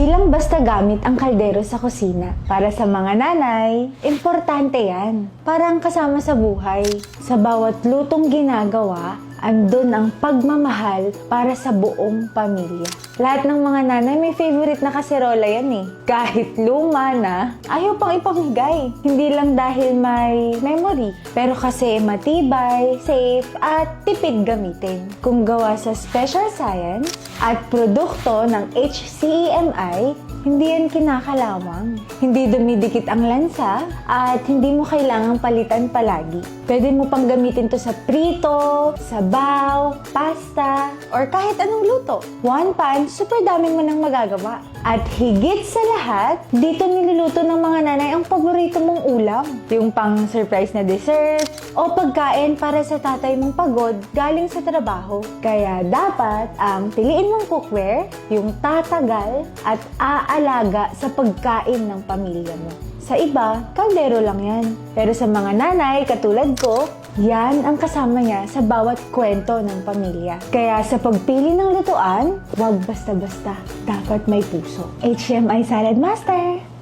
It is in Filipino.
Hindi lang basta gamit ang kaldero sa kusina. Para sa mga nanay, importante yan. Parang kasama sa buhay. Sa bawat lutong ginagawa, andun ang pagmamahal para sa buong pamilya. Lahat ng mga nanay may favorite na kaserola yan eh. Kahit luma na, ayaw pang ipamigay. Hindi lang dahil may memory, pero kasi matibay, safe, at tipid gamitin. Kung gawa sa special science at produkto ng HCEMI, hindi yan kinakalawang. Hindi dumidikit ang lansa at hindi mo kailangang palitan palagi. Pwede mo pang gamitin to sa prito, sabaw, pasta, or kahit anong luto. One pan, super daming mo nang magagawa. At higit sa lahat, dito niluluto ng mga nanay ang paborito mong ulam. Yung pang surprise na dessert o pagkain para sa tatay mong pagod galing sa trabaho. Kaya dapat ang piliin mong cookware, yung tatagal at aalaga sa pagkain ng pamilya mo. Sa iba, kaldero lang yan. Pero sa mga nanay katulad ko, yan ang kasama niya sa bawat kwento ng pamilya. Kaya sa pagpili ng lutuan, huwag basta-basta. Dapat may puso. HMI Salad Master!